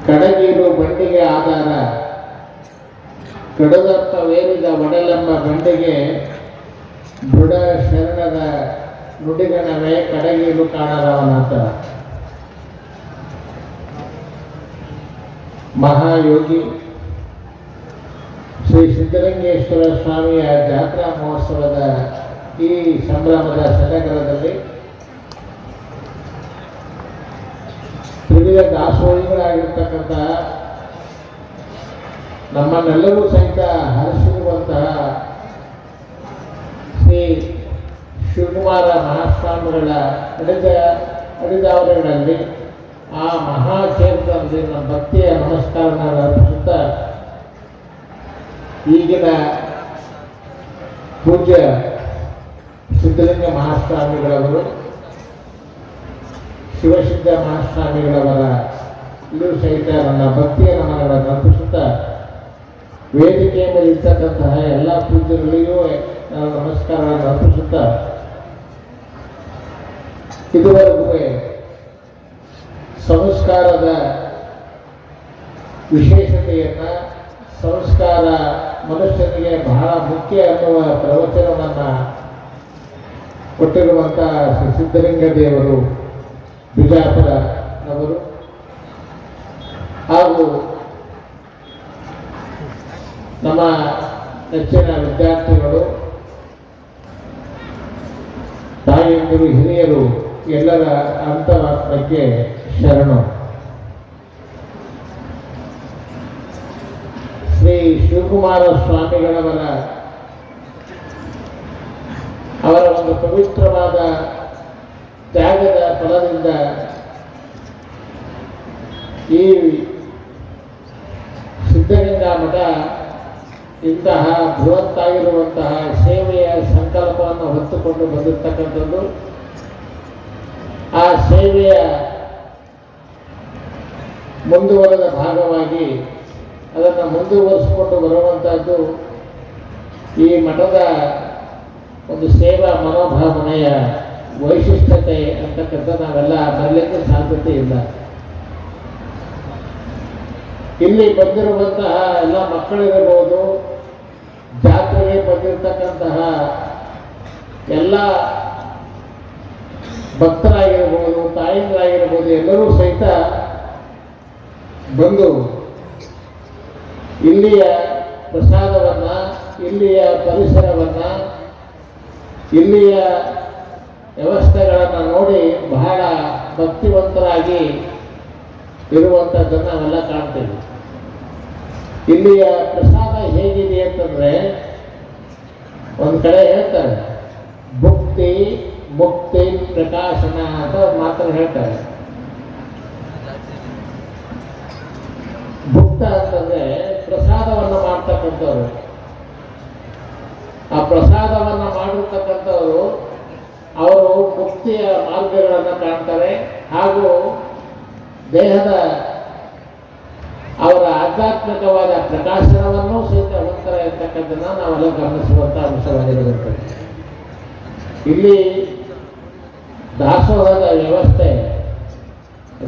ಕಡಗೀರು ಬಂಡಿಗೆ ಆಧಾರ, ಕಡುದಪ್ಪವೇರಿದ ಒಡಲಮ್ಮ ಬಂಡಿಗೆ ಬುಡ ಶರಣರ ನುಡಿಗಣವೇ ಕಡಗೀರು ಕಾಣರವನಾಥ. ಮಹಾಯೋಗಿ ಶ್ರೀ ಸಿದ್ಧಲಿಂಗೇಶ್ವರ ಸ್ವಾಮಿಯ ಜಾತ್ರಾ ಮಹೋತ್ಸವದ ಈ ಸಂಭ್ರಮದ ಸಡಗರದಲ್ಲಿ ತ್ರಿವಿಧ ದಾಸೋಹಿಗಳಾಗಿರ್ತಕ್ಕಂಥ ನಮ್ಮನ್ನೆಲ್ಲರೂ ಸಹಿತ ಹರಿಸಿರುವಂತಹ ಶ್ರೀ ಶಿವಕುಮಾರ ಮಹಾಸ್ವಾಮಿಗಳ ಅಡಿದಾವರೆಗಳಲ್ಲಿ ಆ ಮಹಾಕೀರ್ತನದಲ್ಲಿ ನಮ್ಮ ಭಕ್ತಿಯ ನಮಸ್ಕಾರನ ಅರ್ಪಿಸುತ್ತಾ ಈಗಿನ ಪೂಜ್ಯ ಸಿದ್ಧಲಿಂಗ ಮಹಾಸ್ವಾಮಿಗಳವರು, ಶಿವಸಿದ್ಧ ಮಹಾಸ್ವಾಮಿಗಳವರ ಇಲ್ಲೂ ಸಹಿತ ನನ್ನ ಭಕ್ತಿಯ ನಮನಗಳನ್ನು ಅರ್ಪಿಸುತ್ತಾ ವೇದಿಕೆಯ ಮೇಲೆ ಇರ್ತಕ್ಕಂತಹ ಎಲ್ಲ ಪೂಜ್ಯಗಳಿಗೂ ನಾನು ನಮಸ್ಕಾರಗಳನ್ನು ಅರ್ಪಿಸುತ್ತಾ ಇದುವರೆಗೂ ಸಂಸ್ಕಾರದ ವಿಶೇಷತೆಯನ್ನು, ಸಂಸ್ಕಾರ ಮನುಷ್ಯನಿಗೆ ಬಹಳ ಮುಖ್ಯ ಅನ್ನುವ ಪ್ರವಚನವನ್ನು ಕೊಟ್ಟಿರುವಂಥ ಶ್ರೀ ಸಿದ್ಧಲಿಂಗ ದೇವರು ಬಿಜಾಪುರನವರು ಹಾಗೂ ನಮ್ಮ ನೆಚ್ಚಿನ ವಿದ್ಯಾರ್ಥಿಗಳು, ತಾಯಂದಿರು, ಹಿರಿಯರು ಎಲ್ಲರ ಅಂತರಾತ್ಮಕ್ಕೆ ಶರಣು. ಶ್ರೀ ಶಿವಕುಮಾರ ಸ್ವಾಮಿಗಳವರ ಅವರ ಒಂದು ಪವಿತ್ರವಾದ ತ್ಯಾಗದ ಫಲದಿಂದ ಈ ಸಿದ್ಧಲಿಂಗ ಮಠ ಇಂತಹ ಬೃಹತ್ತಾಗಿರುವಂತಹ ಸೇವೆಯ ಸಂಕಲ್ಪವನ್ನು ಹೊತ್ತುಕೊಂಡು ಬಂದಿರತಕ್ಕಂಥದ್ದು. ಆ ಸೇವೆಯ ಮುಂದುವರೆದ ಭಾಗವಾಗಿ ಅದನ್ನು ಮುಂದುವರಿಸಿಕೊಂಡು ಬರುವಂಥದ್ದು ಈ ಮಠದ ಒಂದು ಸೇವಾ ಮನೋಭಾವನೆಯ ವೈಶಿಷ್ಟ್ಯತೆ ಅಂತಕ್ಕಂಥ ನಾವೆಲ್ಲ ಬರಲಿಕ್ಕೆ ಸಾಧ್ಯತೆ ಇಲ್ಲ. ಇಲ್ಲಿ ಬಂದಿರುವಂತಹ ಎಲ್ಲ ಮಕ್ಕಳಿರಬಹುದು, ಜಾತ್ರೆಗೆ ಬಂದಿರತಕ್ಕಂತಹ ಎಲ್ಲ ಭಕ್ತರಾಗಿರ್ಬೋದು, ತಾಯಿಗಳಾಗಿರ್ಬೋದು, ಎಲ್ಲರೂ ಸಹಿತ ಬಂದು ಇಲ್ಲಿಯ ಪ್ರಸಾದವನ್ನು, ಇಲ್ಲಿಯ ಪರಿಸರವನ್ನು, ಇಲ್ಲಿಯ ವ್ಯವಸ್ಥೆಗಳನ್ನು ನೋಡಿ ಬಹಳ ಭಕ್ತಿವಂತರಾಗಿ ಇರುವಂಥದ್ದನ್ನು ನಾವೆಲ್ಲ ಕಾಣ್ತೇವೆ. ಇಲ್ಲಿಯ ಪ್ರಸಾದ ಹೇಗಿದೆ ಅಂತಂದರೆ, ಒಂದು ಕಡೆ ಹೇಳ್ತಾರೆ ಭುಕ್ತಿ ಮುಕ್ತಿ ಪ್ರಕಾಶನ ಅಂತ ಮಾತನ್ನು ಹೇಳ್ತಾರೆ. ಭುಕ್ತ ಅಂತಂದ್ರೆ ಪ್ರಸಾದವನ್ನು ಮಾಡ್ತಕ್ಕಂಥವ್ರು. ಆ ಪ್ರಸಾದವನ್ನು ಮಾಡಿರ್ತಕ್ಕಂಥವ್ರು ಅವರು ಮುಕ್ತಿಯ ಮಾರ್ಗಗಳನ್ನು ಕಾಣ್ತಾರೆ, ಹಾಗೂ ದೇಹದ ಅವರ ಆಧ್ಯಾತ್ಮಿಕವಾದ ಪ್ರಕಾಶನವನ್ನು ಸಹಿತ ಹೊಂದ್ತಾರೆ ಅಂತಕ್ಕಂಥದ್ದನ್ನು ನಾವೆಲ್ಲ ಗಮನಿಸುವಂಥ ಅಂಶವಾಗಿರುತ್ತೆ. ಇಲ್ಲಿ ದಾಸೋಹದ ವ್ಯವಸ್ಥೆ,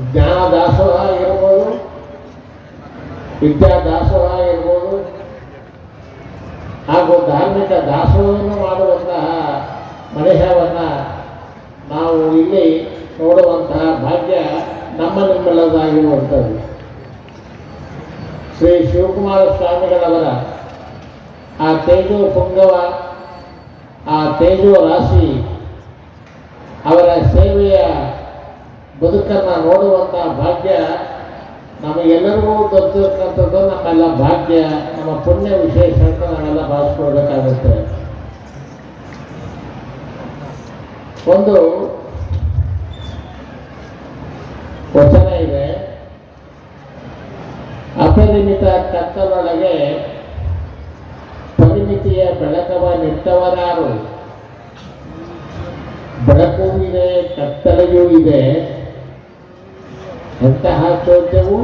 ಜ್ಞಾನ ದಾಸೋಹ ಇರ್ಬೋದು, ವಿದ್ಯಾ ದಾಸೋಹ ಇರ್ಬೋದು, ಹಾಗೂ ಧಾರ್ಮಿಕ ದಾಸೋಹವನ್ನು ಮಾಡುವಂತಹ ಮನೆಯವನ್ನು ನಾವು ಇಲ್ಲಿ ನೋಡುವಂತಹ ಭಾಗ್ಯ ನಿಮ್ಮೆಲ್ಲದಾಗಿರುವಂಥದ್ದು. ಶ್ರೀ ಶಿವಕುಮಾರ ಸ್ವಾಮಿಗಳವರ ಆ ತೇಜೋ ಪುಂಗವ, ಆ ತೇಜೋ ರಾಶಿ, ಅವರ ಸೇವೆಯ ಬದುಕನ್ನು ನೋಡುವಂತಹ ಭಾಗ್ಯ ನಮಗೆಲ್ಲರಿಗೂ ದೊರೆತಿರ್ತಕ್ಕಂಥದ್ದು ನಮ್ಮೆಲ್ಲ ಭಾಗ್ಯ, ನಮ್ಮ ಪುಣ್ಯ ವಿಶೇಷ ಅಂತ ನಾವೆಲ್ಲ ಭಾವಿಸ್ಕೊಳ್ಬೇಕಾಗುತ್ತೆ. ಒಂದು ವಚನ ಇದೆ, ಅಪರಿಮಿತ ಕತ್ತಲೊಳಗೆ ಪರಿಮಿತಿಯ ಬೆಳಕವ ನಿಟ್ಟವರಾರು, ಬೆಳಕು ಇದೆ ಕತ್ತಲೆಯೂ ಇದೆ, ಎಂತಹ ಚೋದ್ಯವು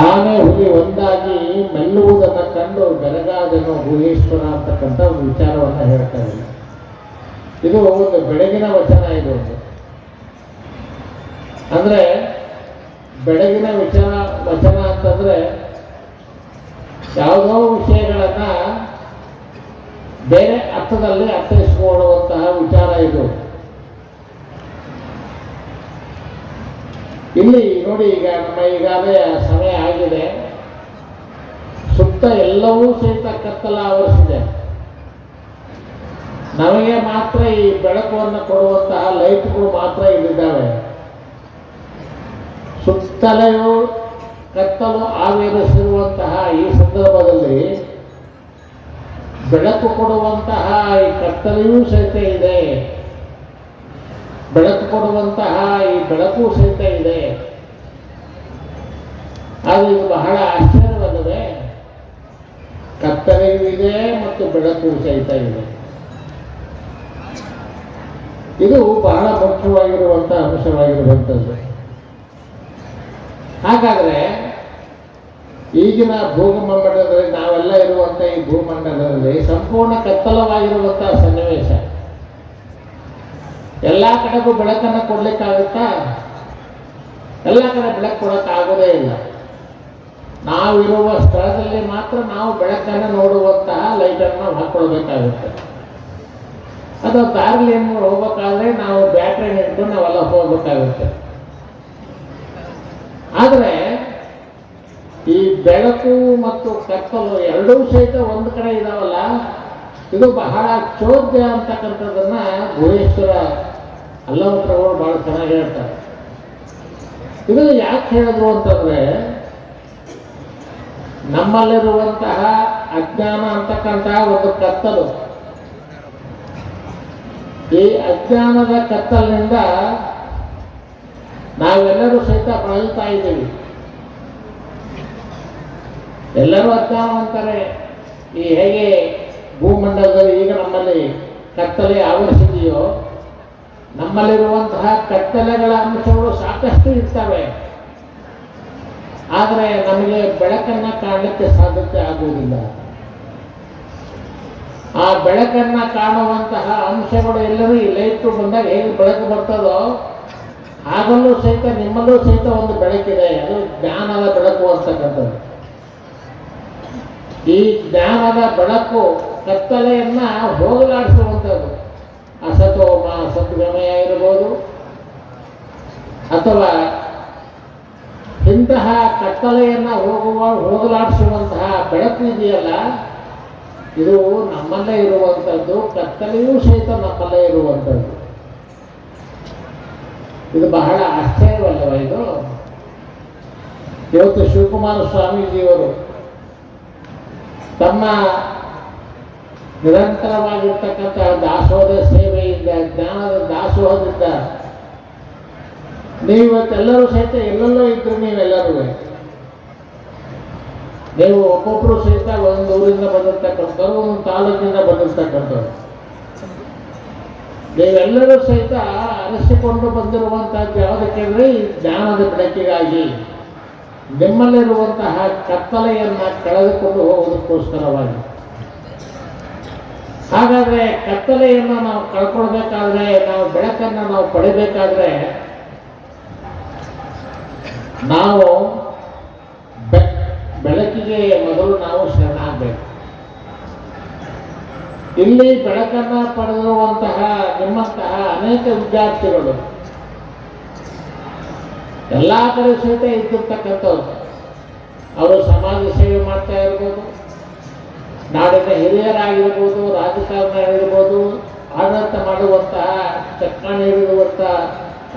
ಆನೆ ಹುಲಿ ಒಂದಾಗಿ ಮೆಲ್ಲುವುದನ್ನು ಕಂಡು ಬೆರಗಾದನು ಗುಹೇಶ್ವರ ಅಂತಕ್ಕಂಥ ಒಂದು ವಿಚಾರವನ್ನು ಹೇಳ್ತಾ ಇದೆ. ಇದು ಒಂದು ಬೆಳಗಿನ ವಚನ. ಇದು ಅಂದ್ರೆ ಬೆಳಗಿನ ವಚನ ಅಂತಂದ್ರೆ ಯಾವುದೋ ವಿಷಯಗಳನ್ನ ಬೇರೆ ಅರ್ಥದಲ್ಲಿ ಅರ್ಥೈಸಿಕೊಳ್ಳುವಂತಹ ವಿಚಾರ ಇದು. ಇಲ್ಲಿ ನೋಡಿ, ಈಗ ನಮ್ಮ ಈಗಾಗಲೇ ಸಮಯ ಆಗಿದೆ. ಸುತ್ತ ಎಲ್ಲವೂ ಸಹಿತ ಕತ್ತಲ ಆವರಿಸಿದೆ. ನಮಗೆ ಮಾತ್ರ ಈ ಬೆಳಕನ್ನು ಕೊಡುವಂತಹ ಲೈಟ್ಗಳು ಮಾತ್ರ ಇಲ್ಲಿದ್ದಾವೆ. ಸುತ್ತಲೆಯೂ ಕತ್ತಲು ಆವರಿಸಿರುವಂತಹ ಈ ಸಂದರ್ಭದಲ್ಲಿ ಬೆಳಕು ಕೊಡುವಂತಹ ಈ ಕತ್ತಲೆಯೂ ಸಹಿತ ಇದೆ, ಬೆಳಕು ಕೊಡುವಂತಹ ಈ ಬೆಳಕು ಸಹಿತ ಇದೆ. ಅದು ಇದು ಬಹಳ ಆಶ್ಚರ್ಯವಲ್ಲವೇ? ಕತ್ತಲೆಯೂ ಇದೆ ಮತ್ತು ಬೆಳಕು ಸಹಿತ ಇದೆ. ಇದು ಬಹಳ ಮುಖ್ಯವಾಗಿರುವಂತಹ ಅಂಶವಾಗಿರುವಂಥದ್ದು. ಹಾಗಾದರೆ ಈಗಿನ ಭೂಮಂಡಲದಲ್ಲಿ ನಾವೆಲ್ಲ ಇರುವಂಥ ಈ ಭೂಮಂಡಲದಲ್ಲಿ ಸಂಪೂರ್ಣ ಕತ್ತಲವಾಗಿರುವಂತಹ ಸನ್ನಿವೇಶ. ಎಲ್ಲ ಕಡೆಗೂ ಬೆಳಕನ್ನು ಕೊಡ್ಲಿಕ್ಕಾಗುತ್ತಾ? ಎಲ್ಲ ಕಡೆ ಬೆಳಕು ಕೊಡೋಕ್ಕಾಗೋದೇ ಇಲ್ಲ. ನಾವಿರುವ ಸ್ಥಳದಲ್ಲಿ ಮಾತ್ರ ನಾವು ಬೆಳಕನ್ನು ನೋಡುವಂತಹ ಲೈಟನ್ನು ಹಾಕ್ಕೊಳ್ಬೇಕಾಗುತ್ತೆ. ಅದು ದಾರಿಯಲ್ಲಿ ಹೋಗ್ಬೇಕಾದ್ರೆ ನಾವು ಬ್ಯಾಟ್ರಿ ನಿಂತ್ಕೊಂಡು ನಾವೆಲ್ಲ ಹೋಗ್ಬೇಕಾಗುತ್ತೆ. ಆದರೆ ಈ ಬೆಳಕು ಮತ್ತು ಕತ್ತಲು ಎರಡೂ ಸಹಿತ ಒಂದು ಕಡೆ ಇದಾವಲ್ಲ, ಇದು ಬಹಳ ಚೋದ್ಯ ಅಂತಕ್ಕಂಥದ್ದನ್ನ ಭುವೇಶ್ವರ ಅಲ್ಲಮಪ್ರಭುಗಳು ಬಹಳ ಚೆನ್ನಾಗಿ ಹೇಳ್ತಾರೆ. ಇದು ಯಾಕೆ ಹೇಳಿದ್ರು ಅಂತಂದ್ರೆ, ನಮ್ಮಲ್ಲಿರುವಂತಹ ಅಜ್ಞಾನ ಅಂತಕ್ಕಂತಹ ಒಂದು ಕತ್ತಲು, ಈ ಅಜ್ಞಾನದ ಕತ್ತಲಿನಿಂದ ನಾವೆಲ್ಲರೂ ಸಹಿತ ಬಳಲ್ತಾ ಇದ್ದೀವಿ. ಎಲ್ಲರೂ ಅಜ್ಞಾನವಂತಾರೆ. ಈ ಹೇಗೆ ಭೂಮಂಡಲದಲ್ಲಿ ಈಗ ನಮ್ಮಲ್ಲಿ ಕತ್ತಲೆ ಆವರಿಸಿದೆಯೋ, ನಮ್ಮಲ್ಲಿರುವಂತಹ ಕತ್ತಲೆಗಳ ಅಂಶಗಳು ಸಾಕಷ್ಟು ಇರ್ತವೆ. ಆದರೆ ನಮಗೆ ಬೆಳಕನ್ನು ಕಾಣಲಿಕ್ಕೆ ಸಾಧ್ಯತೆ ಆಗುವುದಿಲ್ಲ. ಆ ಬೆಳಕನ್ನು ಕಾಣುವಂತಹ ಅಂಶಗಳು ಎಲ್ಲರೂ ಈ ಲೈಟ್ ಬಂದಾಗ ಹೇಗೆ ಬೆಳಕು ಬರ್ತದೋ ಆಗಲೂ ಸಹಿತ ನಿಮ್ಮಲ್ಲೂ ಸಹಿತ ಒಂದು ಬೆಳಕಿದೆ. ಅದು ಜ್ಞಾನದ ಬೆಳಕು ಅಂತಕ್ಕಂಥದ್ದು. ಈ ಜ್ಞಾನದ ಬೆಳಕು ಕತ್ತಲೆಯನ್ನ ಹೋಗಲಾಡಿಸುವಂಥದ್ದು. ಅಸತೋಮ ಸದ್ಗಮಯ ಇರಬಹುದು, ಅಥವಾ ಇಂತಹ ಕತ್ತಲೆಯನ್ನ ಹೋಗಲಾಡಿಸುವಂತಹ ಬೆಳಕು ಇದೆಯಲ್ಲ, ಇದು ನಮ್ಮಲ್ಲೇ ಇರುವಂಥದ್ದು. ಕತ್ತಲೆಯೂ ಸಹಿತ ನಮ್ಮಲ್ಲೇ ಇರುವಂಥದ್ದು. ಇದು ಬಹಳ ಆಶ್ಚರ್ಯವಲ್ಲವ? ಇದು ಇವತ್ತು ಶಿವಕುಮಾರ ಸ್ವಾಮೀಜಿಯವರು ತಮ್ಮ ನಿರಂತರವಾಗಿರ್ತಕ್ಕಂಥ ದಾಸೋಹ ಸೇವೆಯಿಂದ, ಜ್ಞಾನದ ದಾಸೋಹದಿಂದ ನೀವತ್ತೆಲ್ಲರೂ ಸಹಿತ ಎಲ್ಲೆಲ್ಲೋ ಇದ್ರು. ನೀವು ಒಬ್ಬೊಬ್ಬರು ಸಹಿತ ಒಂದು ಊರಿಂದ ಬಂದಿರ್ತಕ್ಕಂಥವ್ರು, ಒಂದು ತಾಲೂಕಿನಿಂದ ಬಂದಿರ್ತಕ್ಕಂಥವ್ರು. ನೀವೆಲ್ಲರೂ ಸಹಿತ ಅರಸಿಕೊಂಡು ಬಂದಿರುವಂತಹದ್ದು ಯಾವುದಕ್ಕೆ ಅಂದರೆ ಈ ಜ್ಞಾನದ ಬೆಳಕಿಗಾಗಿ, ನಿಮ್ಮಲ್ಲಿರುವಂತಹ ಕತ್ತಲೆಯನ್ನ ಕಳೆದುಕೊಂಡು ಹೋಗೋದಕ್ಕೋಸ್ಕರವಾಗಿ. ಹಾಗಾದ್ರೆ ಕತ್ತಲೆಯನ್ನು ನಾವು ಕಳ್ಕೊಳ್ಬೇಕಾದ್ರೆ, ನಾವು ಬೆಳಕನ್ನು ನಾವು ಪಡಿಬೇಕಾದ್ರೆ ನಾವು ಬೆಳಕಿಗೆ ಮೊದಲು ನಾವು ಶರಣಾಗಬೇಕು. ಇಲ್ಲಿ ಬೆಳಕನ್ನ ಪಡೆದಿರುವಂತಹ ನಿಮ್ಮಂತಹ ಅನೇಕ ವಿದ್ಯಾರ್ಥಿಗಳು ಎಲ್ಲ ಕಡೆ ಸಹಿತ ಇದ್ದಿರ್ತಕ್ಕಂಥವ್ರು. ಅವರು ಸಮಾಜ ಸೇವೆ ಮಾಡ್ತಾ ಇರ್ಬೋದು, ನಾಡಿನ ಹಿರಿಯರಾಗಿರ್ಬೋದು, ರಾಜಕಾರಣಿಗಳಿರ್ಬೋದು, ಆಡಳಿತ ಮಾಡುವಂತಹ ಚಕ್ರಾಣಿ ಇರುವಂತಹ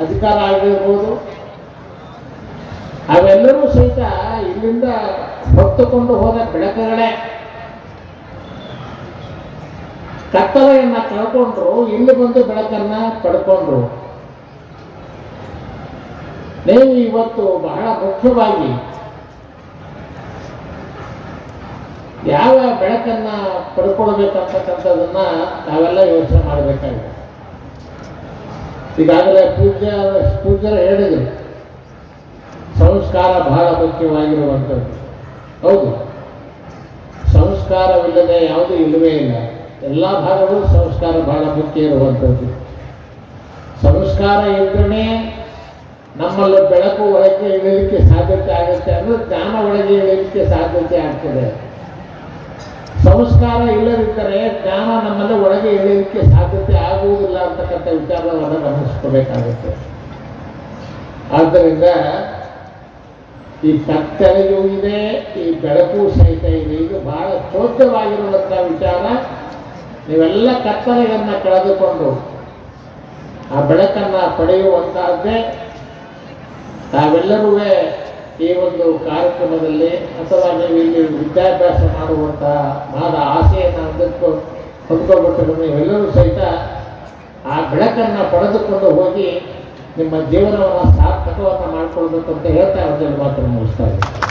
ಅಧಿಕಾರ ಆಗಿರ್ಬೋದು, ಅವೆಲ್ಲರೂ ಸಹಿತ ಇಲ್ಲಿಂದ ಹೊತ್ತುಕೊಂಡು ಹೋದ ಬೆಳಕುಗಳೇ. ಕತ್ತಲೆಯನ್ನ ಕಳ್ಕೊಂಡ್ರು, ಇಲ್ಲಿ ಬಂದು ಬೆಳಕನ್ನ ಪಡ್ಕೊಂಡ್ರು. ನೀವು ಇವತ್ತು ಬಹಳ ಮುಖ್ಯವಾಗಿ ಯಾವ ಬೆಳಕನ್ನ ಪಡ್ಕೊಳ್ಬೇಕಂತಕ್ಕಂಥದನ್ನ ನಾವೆಲ್ಲ ಯೋಚನೆ ಮಾಡಬೇಕಾಗಿದೆ. ಈಗಾಗಲೇ ಪೂಜ್ಯರು ಹೇಳಿದರು, ಸಂಸ್ಕಾರ ಬಹಳ ಮುಖ್ಯವಾಗಿರುವಂಥದ್ದು. ಹೌದು, ಸಂಸ್ಕಾರವಿಲ್ಲದೆ ಯಾವುದೂ ಇಲ್ಲವೇ ಇಲ್ಲ. ಎಲ್ಲ ಭಾಗಗಳು ಸಂಸ್ಕಾರ ಬಹಳ ಮುಖ್ಯ ಇರುವಂಥದ್ದು. ಸಂಸ್ಕಾರ ಇದ್ದರೆ ನಮ್ಮಲ್ಲಿ ಬೆಳಕು ಒಳಗೆ ಇಳಿಲಿಕ್ಕೆ ಸಾಧ್ಯತೆ ಆಗುತ್ತೆ ಅಂದರೆ ಜ್ಞಾನ ಒಳಗೆ ಇಳಿಲಿಕ್ಕೆ ಸಾಧ್ಯತೆ ಆಗ್ತದೆ. ಸಂಸ್ಕಾರ ಇಲ್ಲದಿದ್ದರೆ ಜ್ಞಾನ ನಮ್ಮಲ್ಲಿ ಒಳಗೆ ಇಳಿಲಿಕ್ಕೆ ಸಾಧ್ಯತೆ ಆಗುವುದಿಲ್ಲ ಅಂತಕ್ಕಂಥ ವಿಚಾರವನ್ನು ಗಮನಿಸ್ಕೋಬೇಕಾಗುತ್ತೆ. ಆದ್ದರಿಂದ ಈ ಕತ್ತಲೆಯೂ ಇದೆ, ಈ ಬೆಳಕು ಸಹಿತ ಇದೆ. ಇದು ಬಹಳ ಚೋದ್ಯವಾಗಿರುವಂಥ ವಿಚಾರ. ನೀವೆಲ್ಲ ಕತ್ತಲೆಯನ್ನು ಕಳೆದುಕೊಂಡು ಆ ಬೆಳಕನ್ನು ಪಡೆಯುವಂತಹದ್ದೇ ತಾವೆಲ್ಲರೂ ಈ ಒಂದು ಕಾರ್ಯಕ್ರಮದಲ್ಲಿ ಅಥವಾ ನೀವು ಇಲ್ಲಿ ವಿದ್ಯಾಭ್ಯಾಸ ಮಾಡುವಂತಹ ಆಸೆಯನ್ನು ಹೊಂದ್ಕೊಬಿಟ್ಟು ನೀವೆಲ್ಲರೂ ಸಹಿತ ಆ ಬೆಳಕನ್ನು ಪಡೆದುಕೊಂಡು ಹೋಗಿ ನಿಮ್ಮ ಜೀವನವನ್ನು ಸಾರ್ಥಕವನ್ನು ಮಾಡಿಕೊಳ್ಬೇಕು ಅಂತ ಹೇಳ್ತಾ ಒಂದೆರಡು ಮಾತನ್ನು ಮುಗಿಸ್ತಾ ಇದ್ದೀನಿ.